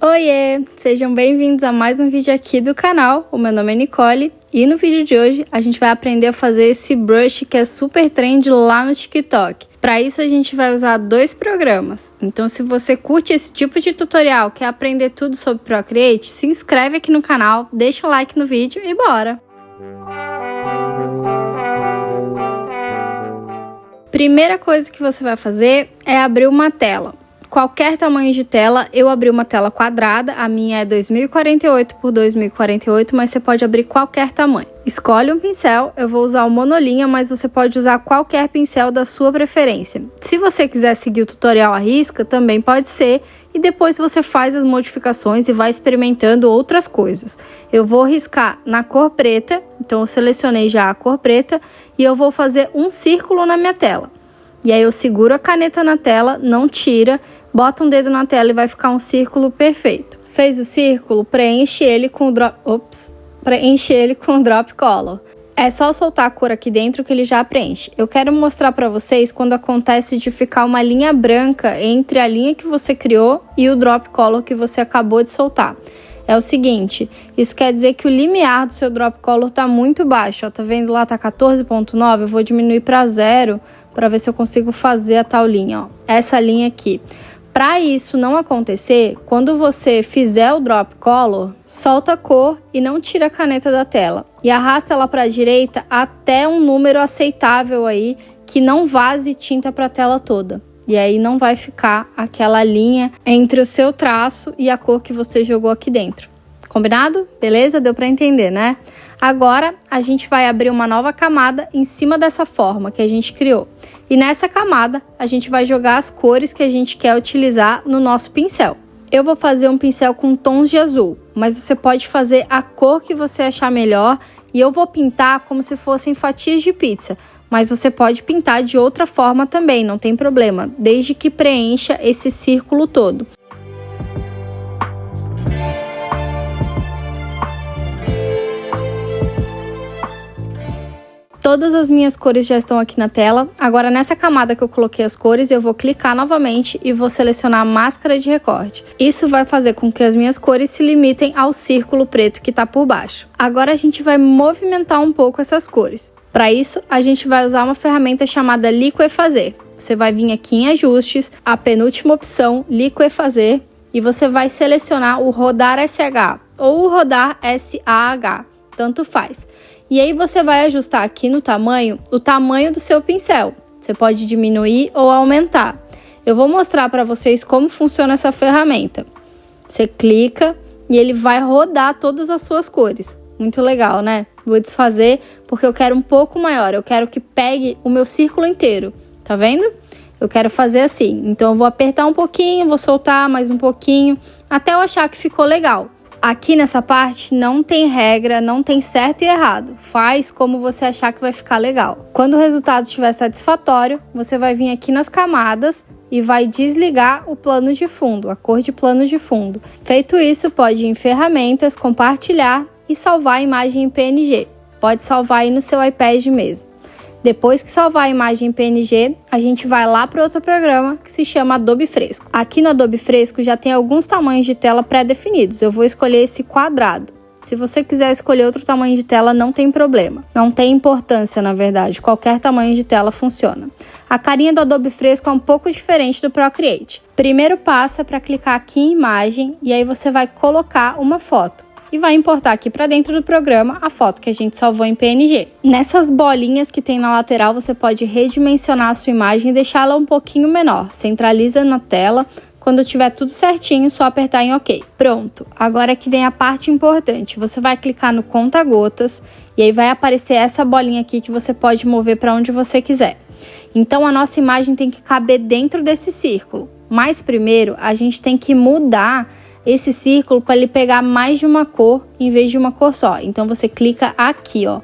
Oiê! Sejam bem-vindos a mais um vídeo aqui do canal. O meu nome é Nicole e no vídeo de hoje a gente vai aprender a fazer esse brush que é super trend lá no TikTok. Para isso a gente vai usar dois programas. Então se você curte esse tipo de tutorial, quer aprender tudo sobre Procreate, se inscreve aqui no canal, deixa o like no vídeo e bora! Primeira coisa que você vai fazer é abrir uma tela. Qualquer tamanho de tela, eu abri uma tela quadrada, a minha é 2048 por 2048, mas você pode abrir qualquer tamanho. Escolhe um pincel, eu vou usar o monolinha, mas você pode usar qualquer pincel da sua preferência. Se você quiser seguir o tutorial à risca, também pode ser, e depois você faz as modificações e vai experimentando outras coisas. Eu vou riscar na cor preta, então eu selecionei já a cor preta, e eu vou fazer um círculo na minha tela. E aí eu seguro a caneta na tela, não tira, bota um dedo na tela e vai ficar um círculo perfeito. Fez o círculo, preenche ele com o Drop Color. É só soltar a cor aqui dentro que ele já preenche. Eu quero mostrar para vocês quando acontece de ficar uma linha branca entre a linha que você criou e o Drop Color que você acabou de soltar. É o seguinte, isso quer dizer que o limiar do seu Drop Color está muito baixo, ó, tá vendo lá, tá 14.9, eu vou diminuir para 0 para ver se eu consigo fazer a tal linha, ó, essa linha aqui. Para isso não acontecer, quando você fizer o Drop Color, solta a cor e não tira a caneta da tela. E arrasta ela para a direita até um número aceitável aí, que não vaze tinta para a tela toda. E aí não vai ficar aquela linha entre o seu traço e a cor que você jogou aqui dentro. Combinado? Beleza? Deu para entender, né? Agora a gente vai abrir uma nova camada em cima dessa forma que a gente criou. E nessa camada a gente vai jogar as cores que a gente quer utilizar no nosso pincel. Eu vou fazer um pincel com tons de azul, mas você pode fazer a cor que você achar melhor. E eu vou pintar como se fossem fatias de pizza. Mas você pode pintar de outra forma também, não tem problema, desde que preencha esse círculo todo. Todas as minhas cores já estão aqui na tela. Agora nessa camada que eu coloquei as cores, eu vou clicar novamente e vou selecionar a máscara de recorte. Isso vai fazer com que as minhas cores se limitem ao círculo preto que está por baixo. Agora a gente vai movimentar um pouco essas cores. Para isso, a gente vai usar uma ferramenta chamada Liquefazer. Você vai vir aqui em ajustes, a penúltima opção, Liquefazer, e você vai selecionar o rodar SH ou o rodar SAH, tanto faz. E aí você vai ajustar aqui no tamanho, o tamanho do seu pincel. Você pode diminuir ou aumentar. Eu vou mostrar para vocês como funciona essa ferramenta. Você clica e ele vai rodar todas as suas cores. Muito legal, né? Vou desfazer porque eu quero um pouco maior. Eu quero que pegue o meu círculo inteiro. Tá vendo? Eu quero fazer assim. Então eu vou apertar um pouquinho, vou soltar mais um pouquinho, até eu achar que ficou legal. Aqui nessa parte não tem regra, não tem certo e errado. Faz como você achar que vai ficar legal. Quando o resultado estiver satisfatório, você vai vir aqui nas camadas e vai desligar o plano de fundo, a cor de plano de fundo. Feito isso, pode ir em ferramentas, compartilhar e salvar a imagem em PNG. Pode salvar aí no seu iPad mesmo. Depois que salvar a imagem em PNG, a gente vai lá para outro programa que se chama Adobe Fresco. Aqui no Adobe Fresco já tem alguns tamanhos de tela pré-definidos. Eu vou escolher esse quadrado. Se você quiser escolher outro tamanho de tela, não tem problema. Não tem importância, na verdade. Qualquer tamanho de tela funciona. A carinha do Adobe Fresco é um pouco diferente do Procreate. Primeiro passo é para clicar aqui em imagem e aí você vai colocar uma foto. E vai importar aqui para dentro do programa a foto que a gente salvou em PNG. Nessas bolinhas que tem na lateral, você pode redimensionar a sua imagem e deixá-la um pouquinho menor. Centraliza na tela. Quando tiver tudo certinho, só apertar em OK. Pronto, agora que vem a parte importante. Você vai clicar no conta-gotas e aí vai aparecer essa bolinha aqui que você pode mover para onde você quiser. Então a nossa imagem tem que caber dentro desse círculo. Mas primeiro a gente tem que mudar esse círculo para ele pegar mais de uma cor em vez de uma cor só. Então você clica aqui, ó.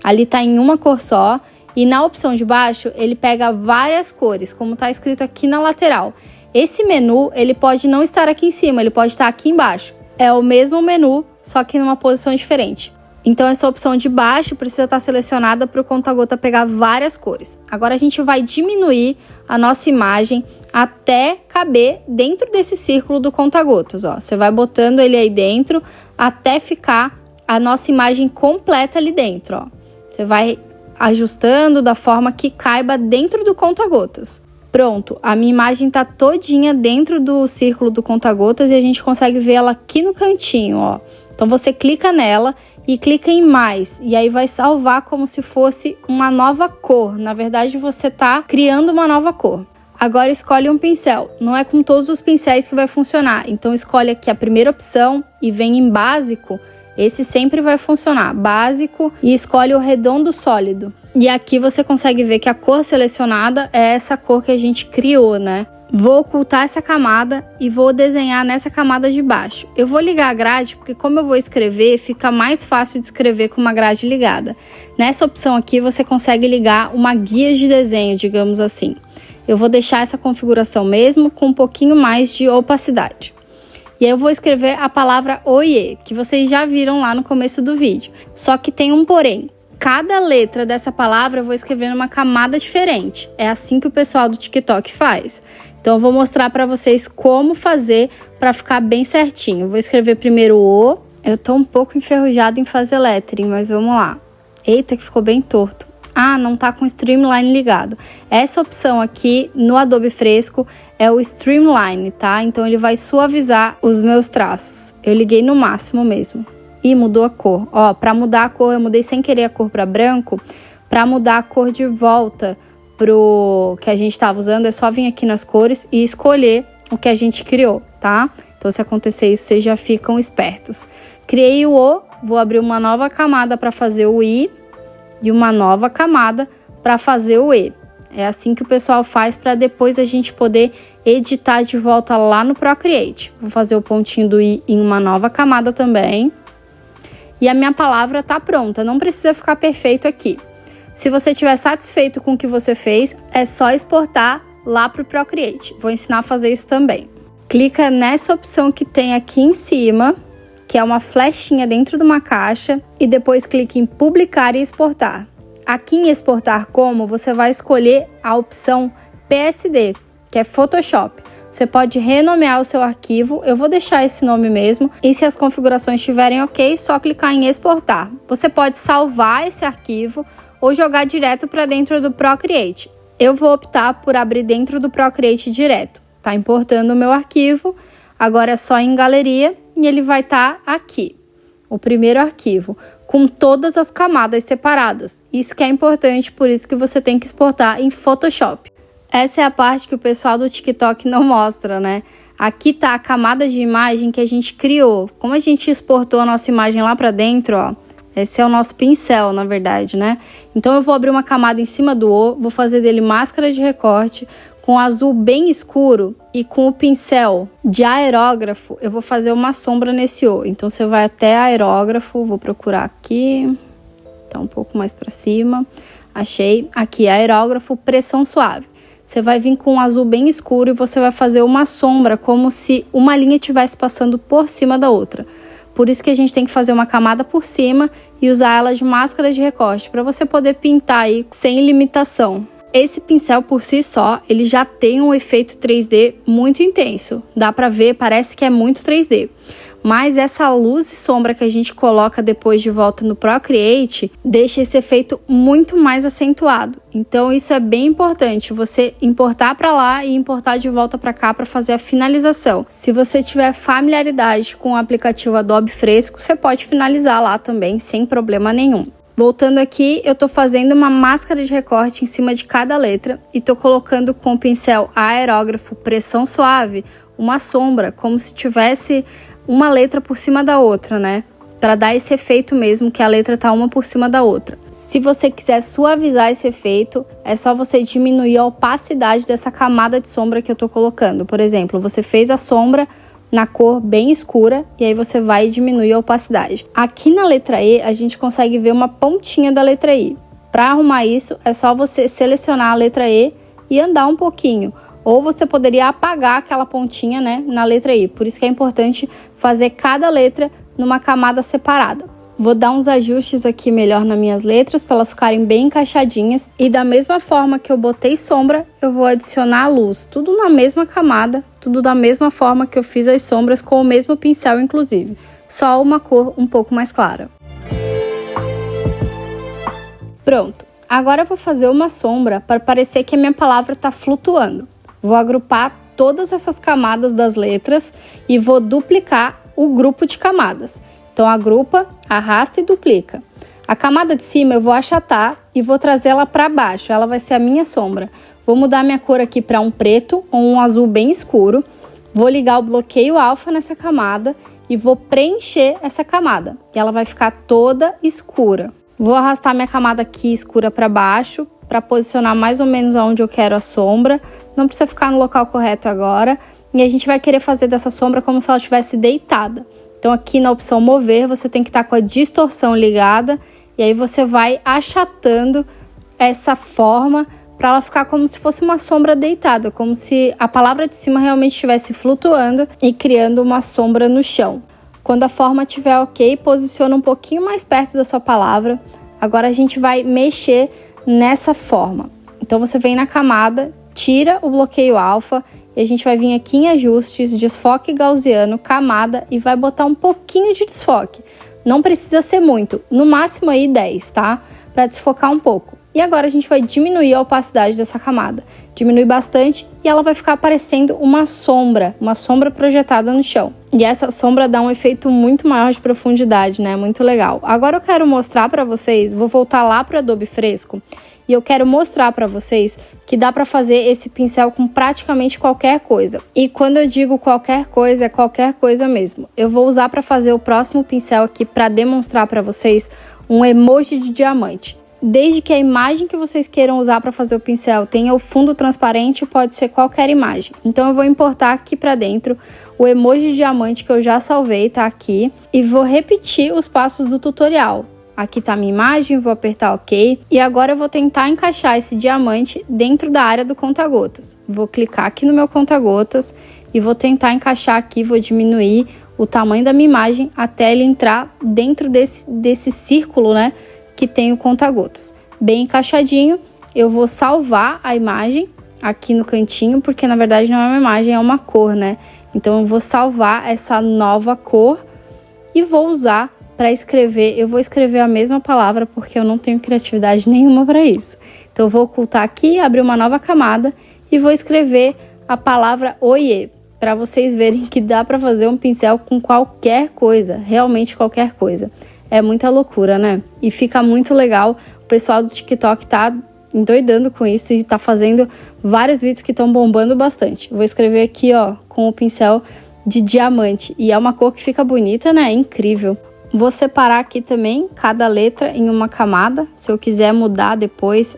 Ali tá em uma cor só e na opção de baixo ele pega várias cores, como tá escrito aqui na lateral. Esse menu, ele pode não estar aqui em cima, ele pode estar aqui embaixo. É o mesmo menu, só que numa posição diferente. Então essa opção de baixo precisa estar selecionada para o conta-gota pegar várias cores. Agora a gente vai diminuir a nossa imagem até caber dentro desse círculo do conta-gotas, ó. Você vai botando ele aí dentro até ficar a nossa imagem completa ali dentro, ó. Você vai ajustando da forma que caiba dentro do conta-gotas. Pronto, a minha imagem tá todinha dentro do círculo do conta-gotas e a gente consegue ver ela aqui no cantinho, ó. Então você clica nela e clica em mais, e aí vai salvar como se fosse uma nova cor. Na verdade, você tá criando uma nova cor. Agora escolhe um pincel. Não é com todos os pincéis que vai funcionar, então escolhe aqui a primeira opção e vem em básico. Esse sempre vai funcionar, básico, e escolhe o redondo sólido. E aqui você consegue ver que a cor selecionada é essa cor que a gente criou, né? Vou ocultar essa camada e vou desenhar nessa camada de baixo. Eu vou ligar a grade porque como eu vou escrever, fica mais fácil de escrever com uma grade ligada. Nessa opção aqui você consegue ligar uma guia de desenho, digamos assim. Eu vou deixar essa configuração mesmo com um pouquinho mais de opacidade. E aí eu vou escrever a palavra oiê, que vocês já viram lá no começo do vídeo. Só que tem um porém. Cada letra dessa palavra eu vou escrever numa camada diferente. É assim que o pessoal do TikTok faz. Então eu vou mostrar para vocês como fazer para ficar bem certinho. Eu vou escrever primeiro o. Eu tô um pouco enferrujada em fazer lettering, mas vamos lá. Eita, que ficou bem torto. Ah, não tá com o Streamline ligado. Essa opção aqui no Adobe Fresco é o Streamline, tá? Então ele vai suavizar os meus traços. Eu liguei no máximo mesmo. E mudou a cor. Ó, para mudar a cor, eu mudei sem querer a cor para branco. Para mudar a cor de volta pro que a gente estava usando, é só vir aqui nas cores e escolher o que a gente criou, tá? Então, se acontecer isso, vocês já ficam espertos. Criei o O, vou abrir uma nova camada para fazer o I e uma nova camada para fazer o E. É assim que o pessoal faz para depois a gente poder editar de volta lá no Procreate. Vou fazer o pontinho do I em uma nova camada também. E a minha palavra tá pronta, não precisa ficar perfeito aqui. Se você estiver satisfeito com o que você fez, é só exportar lá para o Procreate. Vou ensinar a fazer isso também. Clica nessa opção que tem aqui em cima, que é uma flechinha dentro de uma caixa, e depois clique em publicar e exportar. Aqui em exportar como, você vai escolher a opção PSD, que é Photoshop. Você pode renomear o seu arquivo, eu vou deixar esse nome mesmo, e se as configurações estiverem ok, só clicar em exportar. Você pode salvar esse arquivo ou jogar direto para dentro do Procreate. Eu vou optar por abrir dentro do Procreate direto. Tá importando o meu arquivo, agora é só em galeria e ele vai estar aqui. O primeiro arquivo, com todas as camadas separadas. Isso que é importante, por isso que você tem que exportar em Photoshop. Essa é a parte que o pessoal do TikTok não mostra, né? Aqui tá a camada de imagem que a gente criou. Como a gente exportou a nossa imagem lá para dentro, ó. Esse é o nosso pincel, na verdade, né? Então eu vou abrir uma camada em cima do O, vou fazer dele máscara de recorte, com azul bem escuro e com o pincel de aerógrafo, eu vou fazer uma sombra nesse O. Então você vai até aerógrafo, vou procurar aqui, tá um pouco mais para cima, achei, aqui aerógrafo, pressão suave. Você vai vir com um azul bem escuro e você vai fazer uma sombra, como se uma linha estivesse passando por cima da outra. Por isso que a gente tem que fazer uma camada por cima e usar ela de máscara de recorte, para você poder pintar aí sem limitação. Esse pincel por si só, ele já tem um efeito 3D muito intenso. Dá pra ver, parece que é muito 3D. Mas essa luz e sombra que a gente coloca depois de volta no Procreate, deixa esse efeito muito mais acentuado. Então isso é bem importante, você importar para lá e importar de volta para cá para fazer a finalização. Se você tiver familiaridade com o aplicativo Adobe Fresco, você pode finalizar lá também, sem problema nenhum. Voltando aqui, eu tô fazendo uma máscara de recorte em cima de cada letra e tô colocando com o pincel aerógrafo pressão suave uma sombra, como se tivesse uma letra por cima da outra, né? Para dar esse efeito mesmo que a letra tá uma por cima da outra. Se você quiser suavizar esse efeito, é só você diminuir a opacidade dessa camada de sombra que eu tô colocando. Por exemplo, você fez a sombra na cor bem escura e aí você vai diminuir a opacidade. Aqui na letra E, a gente consegue ver uma pontinha da letra I. Para arrumar isso, é só você selecionar a letra E e andar um pouquinho. Ou você poderia apagar aquela pontinha, né, na letra I. Por isso que é importante fazer cada letra numa camada separada. Vou dar uns ajustes aqui melhor nas minhas letras para elas ficarem bem encaixadinhas. E da mesma forma que eu botei sombra, eu vou adicionar a luz. Tudo na mesma camada, tudo da mesma forma que eu fiz as sombras com o mesmo pincel, inclusive. Só uma cor um pouco mais clara. Pronto. Agora eu vou fazer uma sombra para parecer que a minha palavra está flutuando. Vou agrupar todas essas camadas das letras e vou duplicar o grupo de camadas. Então, agrupa, arrasta e duplica. A camada de cima eu vou achatar e vou trazer ela para baixo. Ela vai ser a minha sombra. Vou mudar minha cor aqui para um preto ou um azul bem escuro. Vou ligar o bloqueio alfa nessa camada e vou preencher essa camada. E ela vai ficar toda escura. Vou arrastar minha camada aqui escura para baixo, para posicionar mais ou menos onde eu quero a sombra. Não precisa ficar no local correto agora. E a gente vai querer fazer dessa sombra como se ela estivesse deitada. Então, aqui na opção mover, você tem que estar com a distorção ligada. E aí você vai achatando essa forma para ela ficar como se fosse uma sombra deitada. Como se a palavra de cima realmente estivesse flutuando e criando uma sombra no chão. Quando a forma estiver ok, posiciona um pouquinho mais perto da sua palavra. Agora a gente vai mexer nessa forma. Então, você vem na camada, tira o bloqueio alfa. E a gente vai vir aqui em ajustes, desfoque gaussiano, camada e vai botar um pouquinho de desfoque. Não precisa ser muito, no máximo aí 10, tá? Para desfocar um pouco. E agora a gente vai diminuir a opacidade dessa camada. Diminui bastante e ela vai ficar parecendo uma sombra projetada no chão. E essa sombra dá um efeito muito maior de profundidade, né? Muito legal. Agora eu quero mostrar para vocês, vou voltar lá para o Adobe Fresco. E eu quero mostrar para vocês que dá para fazer esse pincel com praticamente qualquer coisa. E quando eu digo qualquer coisa, é qualquer coisa mesmo. Eu vou usar para fazer o próximo pincel aqui para demonstrar para vocês um emoji de diamante. Desde que a imagem que vocês queiram usar para fazer o pincel tenha o fundo transparente, pode ser qualquer imagem. Então eu vou importar aqui para dentro o emoji de diamante que eu já salvei, tá aqui. E vou repetir os passos do tutorial. Aqui tá a minha imagem, vou apertar OK. E agora eu vou tentar encaixar esse diamante dentro da área do conta-gotas. Vou clicar aqui no meu conta-gotas e vou tentar encaixar aqui, vou diminuir o tamanho da minha imagem até ele entrar dentro desse círculo, né, que tem o conta-gotas. Bem encaixadinho, eu vou salvar a imagem aqui no cantinho, porque na verdade não é uma imagem, é uma cor, né? Então eu vou salvar essa nova cor e vou usar para escrever. Eu vou escrever a mesma palavra porque eu não tenho criatividade nenhuma para isso. Então eu vou ocultar aqui, abrir uma nova camada e vou escrever a palavra oiê, para vocês verem que dá para fazer um pincel com qualquer coisa, realmente qualquer coisa. É muita loucura, né? E fica muito legal. O pessoal do TikTok tá endoidando com isso e tá fazendo vários vídeos que estão bombando bastante. Vou escrever aqui, ó, com o pincel de diamante. E é uma cor que fica bonita, né? É incrível. Vou separar aqui também cada letra em uma camada. Se eu quiser mudar depois,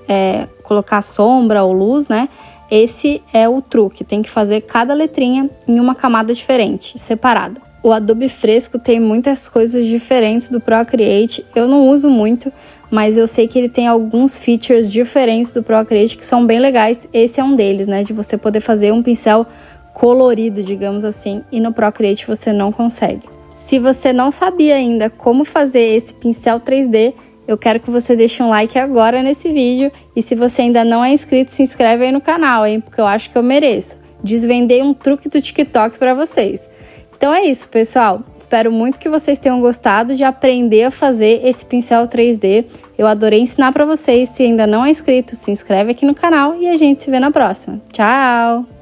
colocar sombra ou luz, né? Esse é o truque. Tem que fazer cada letrinha em uma camada diferente, separada. O Adobe Fresco tem muitas coisas diferentes do Procreate. Eu não uso muito, mas eu sei que ele tem alguns features diferentes do Procreate que são bem legais. Esse é um deles, né? De você poder fazer um pincel colorido, digamos assim. E no Procreate você não consegue. Se você não sabia ainda como fazer esse pincel 3D, eu quero que você deixe um like agora nesse vídeo. E se você ainda não é inscrito, se inscreve aí no canal, hein? Porque eu acho que eu mereço. Desvendei um truque do TikTok para vocês. Então é isso, pessoal. Espero muito que vocês tenham gostado de aprender a fazer esse pincel 3D. Eu adorei ensinar para vocês. Se ainda não é inscrito, se inscreve aqui no canal e a gente se vê na próxima. Tchau!